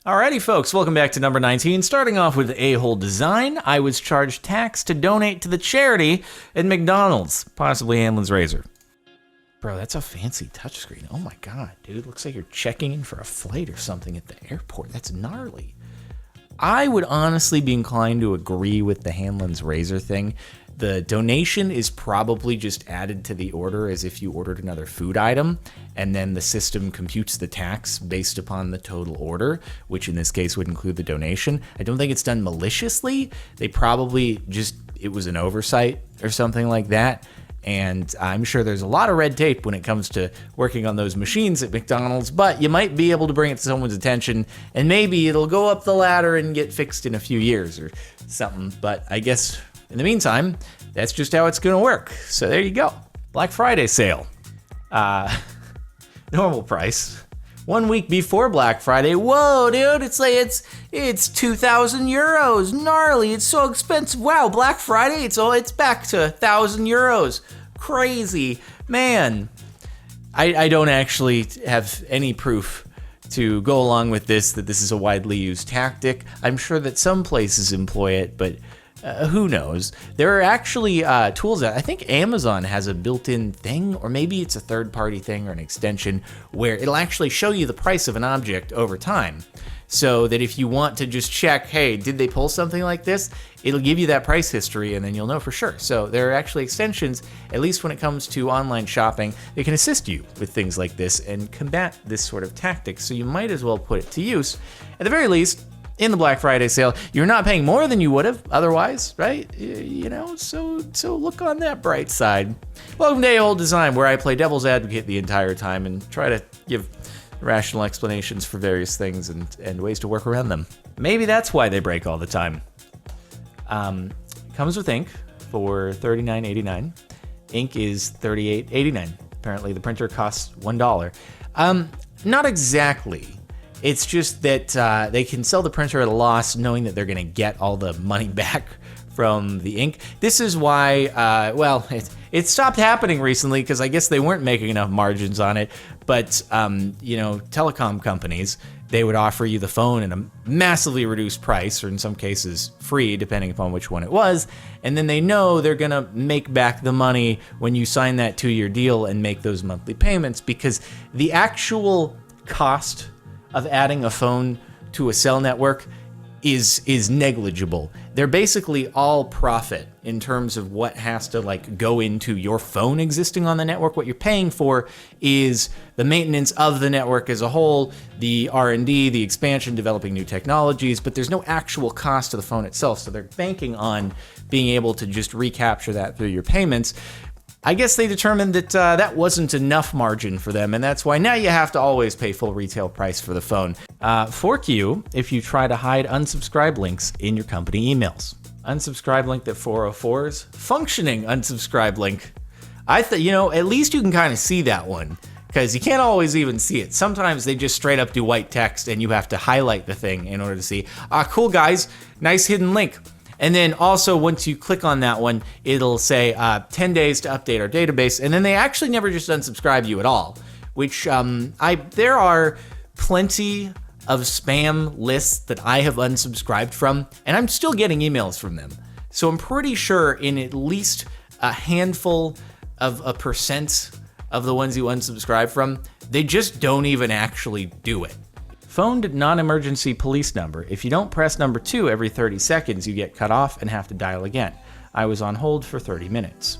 Alrighty, folks, welcome back to number 19. Starting off with A-hole design, I was charged tax to donate to the charity at McDonald's, possibly Hamlin's Razor. Bro, that's a fancy touchscreen. Oh my god, dude. Looks like you're checking in for a flight or something at the airport. That's gnarly. I would honestly be inclined to agree with the Hamlin's Razor thing. The donation is probably just added to the order as if you ordered another food item, and then the system computes the tax based upon the total order, which in this case would include the donation. I don't think it's done maliciously. They probably just, it was an oversight or something like that. And I'm sure there's a lot of red tape when it comes to working on those machines at McDonald's, but you might be able to bring it to someone's attention, and maybe it'll go up the ladder and get fixed in a few years or something. But I guess in the meantime, that's just how it's going to work. So there you go. Black Friday sale. Normal price. 1 week before Black Friday. Whoa, dude, it's 2,000 euros. Gnarly, it's so expensive. Wow, Black Friday, it's back to 1,000 euros. Crazy. Man, I don't actually have any proof to go along with this, that this is a widely used tactic. I'm sure that some places employ it, but who knows? There are actually tools that I think Amazon has a built-in thing, or maybe it's a third-party thing or an extension where it'll actually show you the price of an object over time. So that if you want to just check, hey, did they pull something like this? It'll give you that price history and then you'll know for sure. So there are actually extensions, at least when it comes to online shopping, that can assist you with things like this and combat this sort of tactic. So you might as well put it to use. At the very least, in the Black Friday sale, you're not paying more than you would have otherwise, right? You know, so look on that bright side. Welcome to A-hole Design, where I play devil's advocate the entire time and try to give rational explanations for various things and ways to work around them. Maybe that's why they break all the time. Comes with ink for $39.89. Ink is $38.89. Apparently the printer costs $1. Not exactly. It's just that they can sell the printer at a loss knowing that they're going to get all the money back from the ink. This is why, it stopped happening recently because I guess they weren't making enough margins on it. But, telecom companies, they would offer you the phone at a massively reduced price, or in some cases free, depending upon which one it was. And then they know they're going to make back the money when you sign that 2-year deal and make those monthly payments, because the actual cost of adding a phone to a cell network is negligible. They're basically all profit in terms of what has to go into your phone existing on the network. What you're paying for is the maintenance of the network as a whole, the R&D, the expansion, developing new technologies, but there's no actual cost to the phone itself. So they're banking on being able to just recapture that through your payments. I guess they determined that that wasn't enough margin for them, and that's why now you have to always pay full retail price for the phone. Fork you if you try to hide unsubscribe links in your company emails. Unsubscribe link that 404's functioning unsubscribe link. I thought, at least you can kind of see that one, because you can't always even see it. Sometimes they just straight up do white text and you have to highlight the thing in order to see. Cool guys, nice hidden link. And then also, once you click on that one, it'll say 10 days to update our database. And then they actually never just unsubscribe you at all, which there are plenty of spam lists that I have unsubscribed from, and I'm still getting emails from them. So I'm pretty sure in at least a handful of a percent of the ones you unsubscribe from, they just don't even actually do it. Phoned non-emergency police number. If you don't press number 2 every 30 seconds, you get cut off and have to dial again. I was on hold for 30 minutes.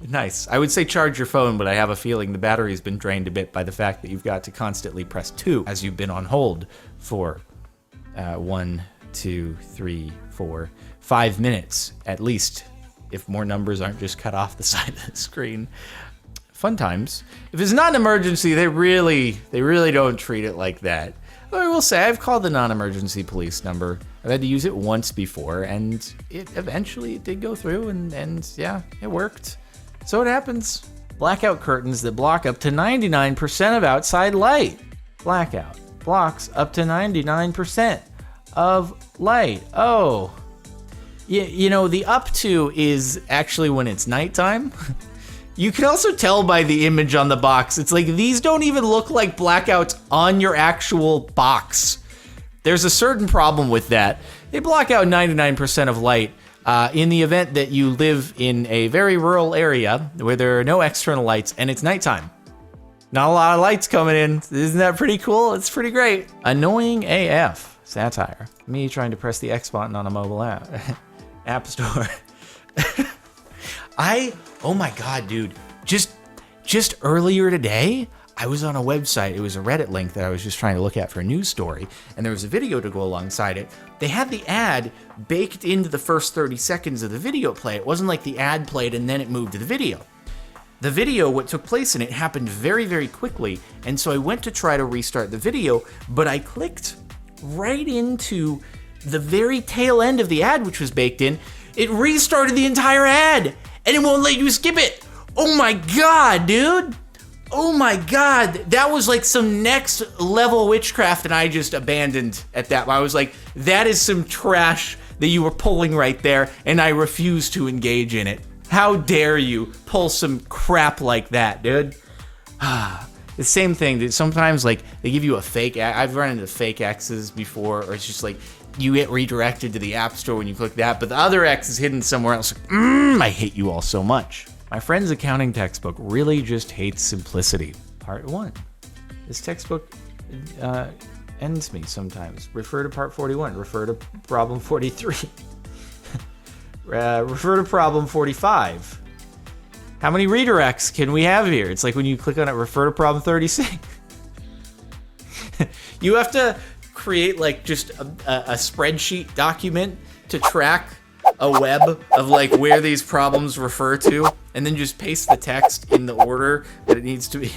Nice. I would say charge your phone, but I have a feeling the battery's been drained a bit by the fact that you've got to constantly press 2 as you've been on hold for 1, 2, 3, 4, 5 minutes at least, if more numbers aren't just cut off the side of the screen. Fun times. If it's not an emergency, they really don't treat it like that. But I will say, I've called the non-emergency police number. I've had to use it once before, and it eventually did go through, and yeah, it worked. So it happens. Blackout curtains that block up to 99% of outside light. Blackout blocks up to 99% of light. Oh. The up to is actually when it's nighttime. You can also tell by the image on the box. It's like, these don't even look like blackouts on your actual box. There's a certain problem with that. They block out 99% of light in the event that you live in a very rural area where there are no external lights and it's nighttime. Not a lot of lights coming in. Isn't that pretty cool? It's pretty great. Annoying AF. Satire. Me trying to press the X button on a mobile app store. Oh my God, dude. Just earlier today, I was on a website. It was a Reddit link that I was just trying to look at for a news story, and there was a video to go alongside it. They had the ad baked into the first 30 seconds of the video play. It wasn't like the ad played and then it moved to the video. The video, what took place in it, happened very, very quickly, and so I went to try to restart the video, but I clicked right into the very tail end of the ad, which was baked in. It restarted the entire ad, and it won't let you skip it. Oh my God, dude. Oh my God. That was like some next level witchcraft, and I just abandoned at that. I was like, that is some trash that you were pulling right there, and I refuse to engage in it. How dare you pull some crap like that, dude? The same thing, dude. Sometimes, like, they give you a fake I've run into fake X's before, or it's just like, you get redirected to the App Store when you click that, but the other X is hidden somewhere else. Like, I hate you all so much. My friend's accounting textbook really just hates simplicity. Part 1. This textbook ends me sometimes. Refer to part 41. Refer to problem 43. Refer to problem 45. How many redirects can we have here? It's like when you click on it, refer to problem 36. You have to create like just a spreadsheet document to track a web of like where these problems refer to, and then just paste the text in the order that it needs to be.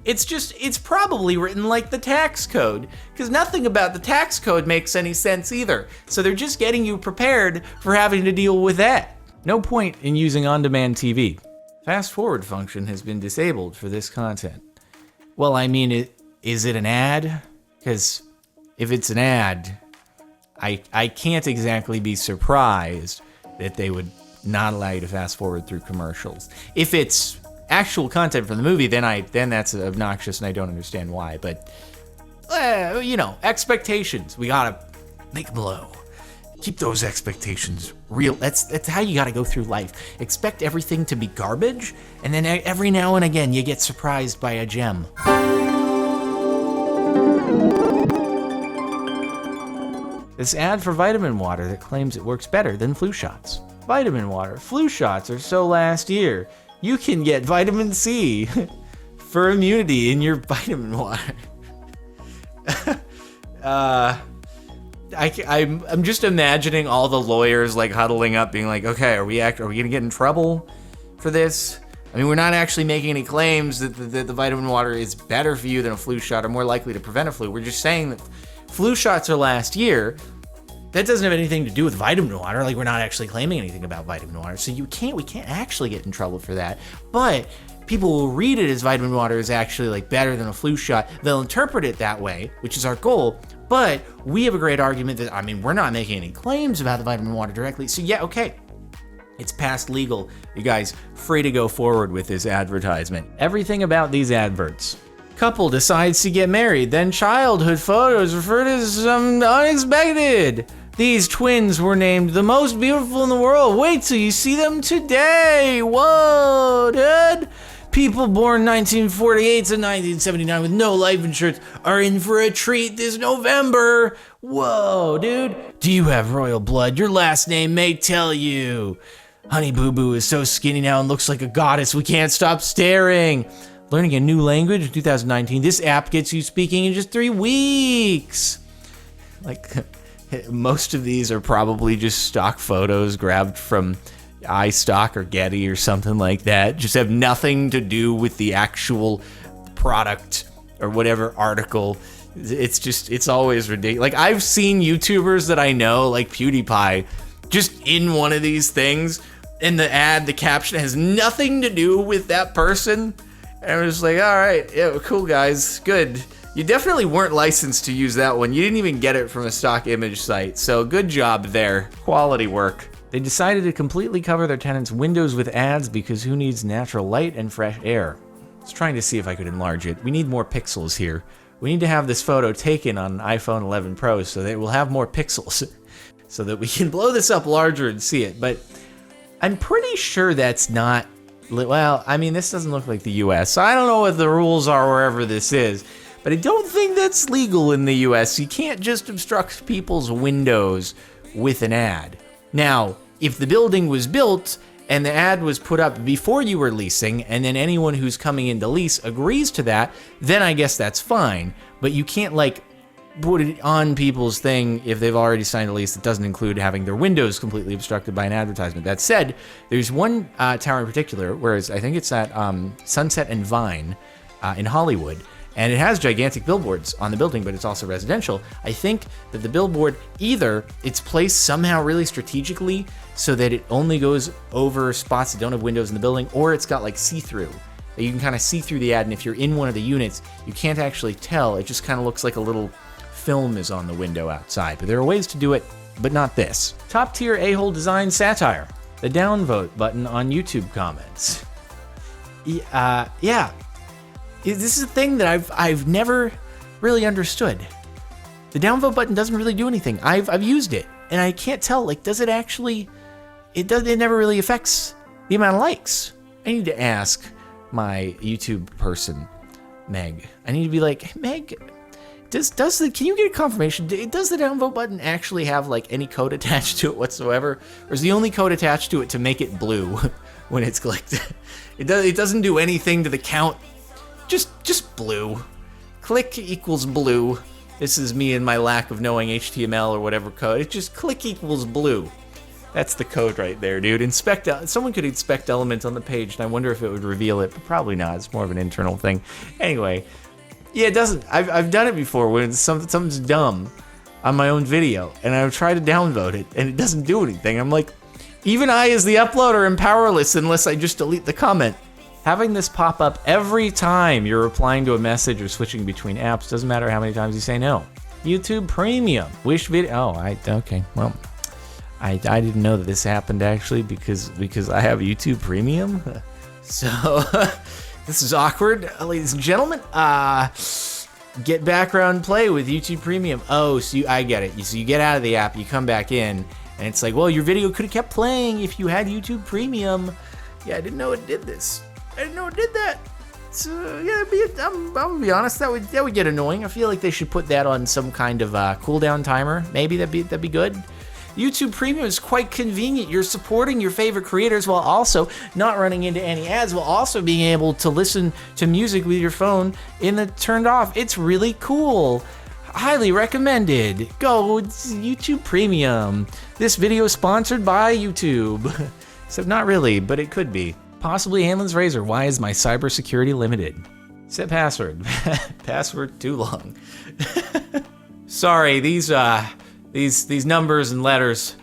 It's probably written like the tax code, because nothing about the tax code makes any sense either. So they're just getting you prepared for having to deal with that. No point in using on-demand TV. Fast forward function has been disabled for this content. Well, I mean, is it an ad? Because if it's an ad, I can't exactly be surprised that they would not allow you to fast forward through commercials. If it's actual content from the movie, then that's obnoxious and I don't understand why. But expectations, we gotta make them low. Keep those expectations real. That's how you gotta go through life. Expect everything to be garbage, and then every now and again you get surprised by a gem. This ad for vitamin water that claims it works better than flu shots. Vitamin water. Flu shots are so last year. You can get vitamin C for immunity in your vitamin water. I'm just imagining all the lawyers like huddling up, being like, "Okay, are we gonna get in trouble for this? I mean, we're not actually making any claims that the vitamin water is better for you than a flu shot or more likely to prevent a flu. We're just saying that flu shots are last year. That doesn't have anything to do with vitamin water. Like, we're not actually claiming anything about vitamin water. So we can't actually get in trouble for that. But people will read it as vitamin water is actually like better than a flu shot. They'll interpret it that way, which is our goal. But we have a great argument that, I mean, we're not making any claims about the vitamin water directly. So yeah, okay. It's past legal. You guys, free to go forward with this advertisement. Everything about these adverts. Couple decides to get married, then childhood photos referred as unexpected. These twins were named the most beautiful in the world. Wait till you see them today. Whoa, dude. People born 1948 to 1979 with no life insurance are in for a treat this November. Whoa, dude. Do you have royal blood? Your last name may tell you. Honey Boo Boo is so skinny now and looks like a goddess. We can't stop staring. Learning a new language in 2019. This app gets you speaking in just 3 weeks. Like, most of these are probably just stock photos grabbed from iStock or Getty or something like that. Just have nothing to do with the actual product or whatever article. It's always ridiculous. Like, I've seen YouTubers that I know, like PewDiePie, just in one of these things, and the caption has nothing to do with that person. And I was like, all right, yeah, cool guys, good. You definitely weren't licensed to use that one. You didn't even get it from a stock image site, so good job there. Quality work. They decided to completely cover their tenants' windows with ads because who needs natural light and fresh air? I was trying to see if I could enlarge it. We need more pixels here. We need to have this photo taken on an iPhone 11 Pro so that it will have more pixels so that we can blow this up larger and see it. But I'm pretty sure that's not, well, I mean, this doesn't look like the US, so I don't know what the rules are wherever this is, but I don't think that's legal in the US. You can't just obstruct people's windows with an ad. Now, if the building was built and the ad was put up before you were leasing, and then anyone who's coming in to lease agrees to that, then I guess that's fine. But you can't, like, put it on people's thing if they've already signed a lease that doesn't include having their windows completely obstructed by an advertisement. That said, there's one tower in particular, whereas I think it's at Sunset and Vine in Hollywood, and it has gigantic billboards on the building, but it's also residential. I think that the billboard, either it's placed somehow really strategically so that it only goes over spots that don't have windows in the building, or it's got like see-through. You can kind of see through the ad, and if you're in one of the units, you can't actually tell. It just kind of looks like a little film is on the window outside. But there are ways to do it, but not this. Top tier a-hole design satire. The downvote button on YouTube comments. Yeah. This is a thing that I've never really understood. The downvote button doesn't really do anything. I've used it, and I can't tell, like, does it actually, it never really affects the amount of likes. I need to ask my YouTube person, Meg. I need to be like, Meg, can you get a confirmation? Does the downvote button actually have, like, any code attached to it whatsoever? Or is the only code attached to it to make it blue when it's clicked? It doesn't do anything to the count. Just blue. Click equals blue. This is me and my lack of knowing HTML or whatever code. It's just click equals blue. That's the code right there, dude. Someone could inspect element on the page, and I wonder if it would reveal it, but probably not. It's more of an internal thing. Anyway, yeah, it doesn't. I've done it before when something's dumb on my own video, and I've tried to downvote it, and it doesn't do anything. I'm like, even I as the uploader am powerless unless I just delete the comment. Having this pop up every time you're replying to a message or switching between apps, doesn't matter how many times you say no. YouTube Premium. Wish video. Okay. Well, I didn't know that this happened actually because I have YouTube Premium. So this is awkward, ladies and gentlemen. Get background play with YouTube Premium. Oh, so I get it. So you get out of the app, you come back in, and it's like, well, your video could have kept playing if you had YouTube Premium. Yeah, I didn't know it did this. I didn't know it did that. So yeah, I'm gonna be honest, that would get annoying. I feel like they should put that on some kind of cooldown timer. Maybe that'd be good. YouTube Premium is quite convenient. You're supporting your favorite creators while also not running into any ads, while also being able to listen to music with your phone turned off. It's really cool. Highly recommended. Go YouTube Premium. This video is sponsored by YouTube. Except not really, but it could be. Possibly Hanlon's Razor. Why is my cybersecurity limited? Set password. Password too long. Sorry, these numbers and letters,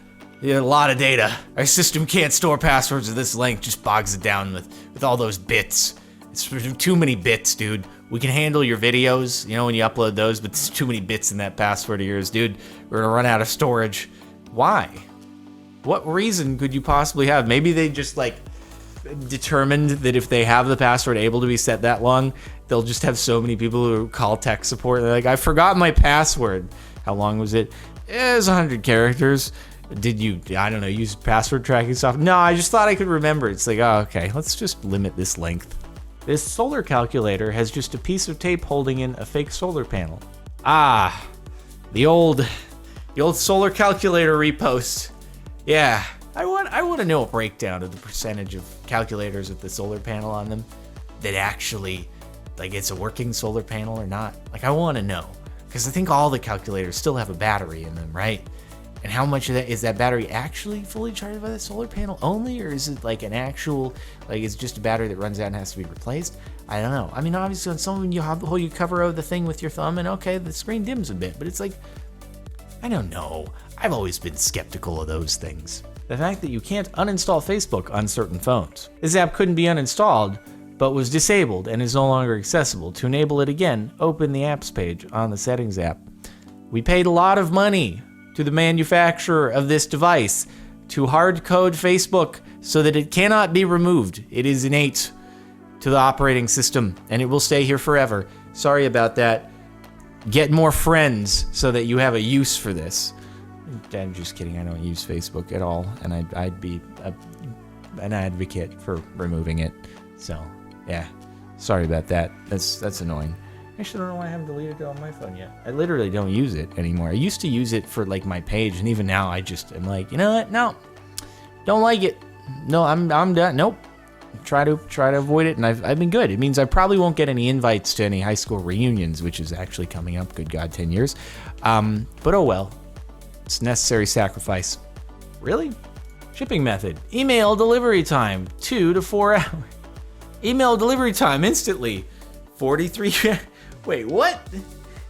a lot of data. Our system can't store passwords of this length, just bogs it down with all those bits. It's too many bits, dude. We can handle your videos, when you upload those, but there's too many bits in that password of yours, dude. We're gonna run out of storage. Why? What reason could you possibly have? Maybe they just, determined that if they have the password able to be set that long, they'll just have so many people who call tech support. They're like, I forgot my password. How long was it? It was 100 characters. Did you, use password tracking software? No, I just thought I could remember. It's like, oh, okay, let's just limit this length. This solar calculator has just a piece of tape holding in a fake solar panel. Ah, the old solar calculator repost. Yeah, I want to know a breakdown of the percentage of calculators with the solar panel on them that actually, it's a working solar panel or not. I want to know, because I think all the calculators still have a battery in them, right? And how much of that is that battery actually fully charged by the solar panel only, or is it an actual, it's just a battery that runs out and has to be replaced? I don't know. I mean, obviously on some of them you cover over the thing with your thumb and okay, the screen dims a bit, but it's I don't know. I've always been skeptical of those things. The fact that you can't uninstall Facebook on certain phones. This app couldn't be uninstalled, but was disabled and is no longer accessible. To enable it again, open the apps page on the settings app. We paid a lot of money to the manufacturer of this device to hard code Facebook so that it cannot be removed. It is innate to the operating system, and it will stay here forever. Sorry about that. Get more friends so that you have a use for this. I'm just kidding. I don't use Facebook at all, and I'd be an advocate for removing it. So, yeah. Sorry about that. That's annoying. Actually, I don't know why I haven't deleted it on my phone yet. I literally don't use it anymore. I used to use it for like my page, and even now I just am like, you know what? No, don't like it. No, I'm done. Nope. Try to avoid it, and I've been good. It means I probably won't get any invites to any high school reunions, which is actually coming up. Good God, 10 years. But oh well. It's necessary sacrifice. Really? Shipping method. Email delivery time 2 to 4 hours. Email delivery time instantly 43. Wait, what?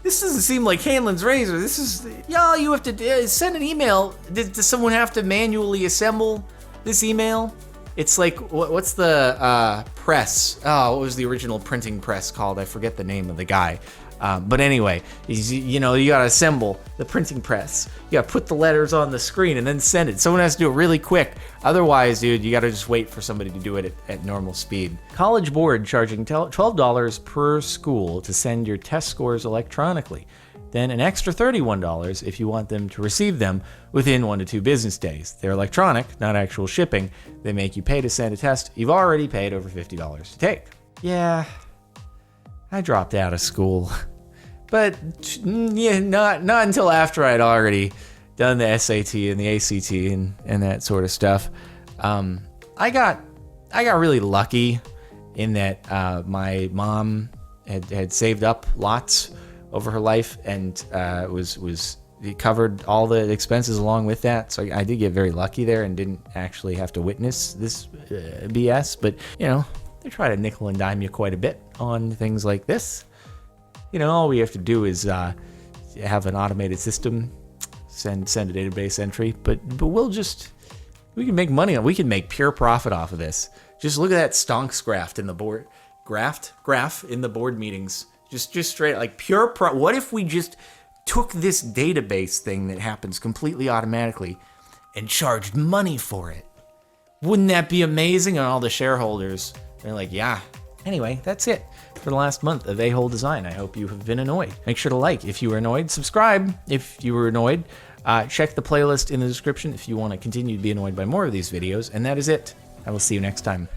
This doesn't seem like Hanlon's razor. This is, y'all, you have to send an email. Does someone have to manually assemble this email? It's like, what's the press? Oh, what was the original printing press called? I forget the name of the guy. But anyway, you gotta assemble the printing press. You gotta put the letters on the screen and then send it. Someone has to do it really quick. Otherwise, dude, you gotta just wait for somebody to do it at normal speed. College Board charging $12 per school to send your test scores electronically. Then an extra $31 if you want them to receive them within 1 to 2 business days. They're electronic, not actual shipping. They make you pay to send a test you've already paid over $50 to take. Yeah, I dropped out of school. But yeah, not until after I'd already done the SAT and the ACT and that sort of stuff. I got really lucky in that my mom had saved up lots over her life and it covered all the expenses along with that. So I did get very lucky there and didn't actually have to witness this BS. But they try to nickel and dime you quite a bit on things like this. All we have to do is have an automated system, send a database entry, but we can make money. We can make pure profit off of this. Just look at that stonks graph in the board graph in the board meetings. Just straight like pure what if we just took this database thing that happens completely automatically and charged money for it? Wouldn't that be amazing? And all the shareholders, they're like, yeah. Anyway, that's it for the last month of A-Hole Design. I hope you have been annoyed. Make sure to like if you were annoyed. Subscribe if you were annoyed. Check the playlist in the description if you want to continue to be annoyed by more of these videos. And that is it. I will see you next time.